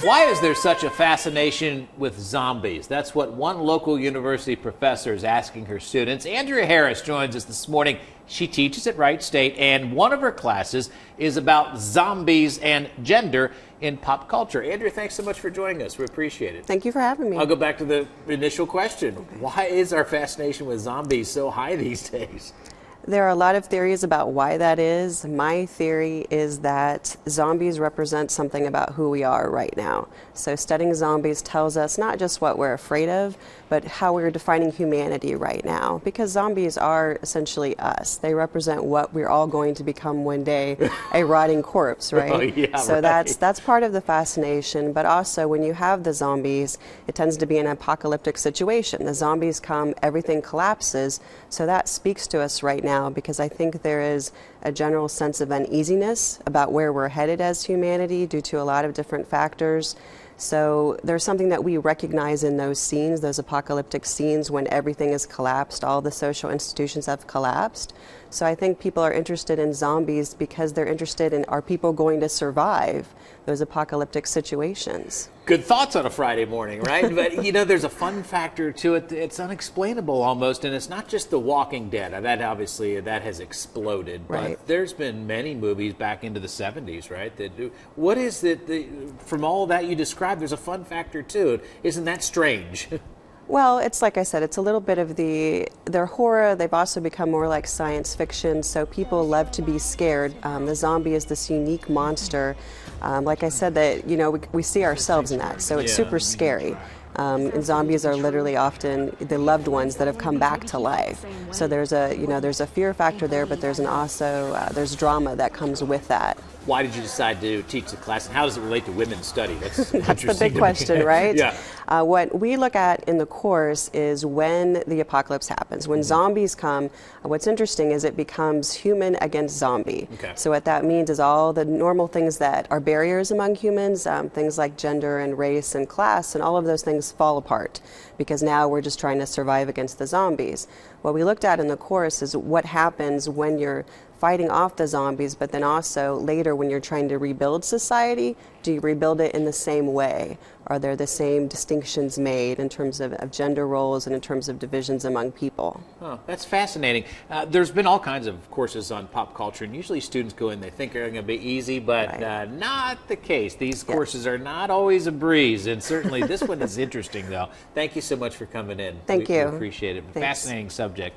Why is there such a fascination with zombies? That's what one local university professor is asking her students. Andrea Harris joins us this morning. She teaches at Wright State, and one of her classes is about zombies and gender in pop culture. Andrea, thanks so much for joining us. We appreciate it. Thank you for having me. I'll go back to the initial question. Okay. Why is our fascination with zombies so high these days? There are a lot of theories about why that is. My theory is that zombies represent something about who we are right now. So studying zombies tells us not just what we're afraid of, but how we're defining humanity right now. Because zombies are essentially us. They represent what we're all going to become one day, a rotting corpse, right? Oh, yeah, so right. that's part of the fascination. But also when you have the zombies, it tends to be an apocalyptic situation. The zombies come, everything collapses. So that speaks to us right now, because I think there is a general sense of uneasiness about where we're headed as humanity due to a lot of different factors. So there's something that we recognize in those scenes, those apocalyptic scenes when everything is collapsed, all the social institutions have collapsed. So I think people are interested in zombies because they're interested in, are people going to survive those apocalyptic situations? Good thoughts on a Friday morning, right? But, you know, there's a fun factor to it. It's unexplainable almost, and it's not just The Walking Dead. That obviously, that has exploded. Right. But there's been many movies back into the 70s, right? That do. What is it, from all that you described, there's a fun factor to it. Isn't that strange? Well, it's like I said, it's a little bit of they're horror. They've also become more like science fiction, so people love to be scared. The zombie is this unique monster. Like I said, that we see ourselves in that, so it's super scary. And zombies are literally often the loved ones that have come back to life. So there's a fear factor there, but there's there's drama that comes with that. Why did you decide to teach the class, and how does it relate to women's study? That's the big question, right? Yeah. What we look at in the course is when the apocalypse happens. When zombies come, what's interesting is it becomes human against zombie. Okay. So what that means is all the normal things that are barriers among humans, things like gender and race and class, and all of those things fall apart because now we're just trying to survive against the zombies. What we looked at in the course is what happens when you're fighting off the zombies, but then also later when you're trying to rebuild society, do you rebuild it in the same way? Are there the same distinctions made in terms of gender roles and in terms of divisions among people? Oh, that's fascinating. There's been all kinds of courses on pop culture, and usually students go in, they think they're going to be easy, but not the case. These courses are not always a breeze, and certainly this one is interesting, though. Thank you so much for coming in. Thank you. We appreciate it. Thanks. Fascinating subject.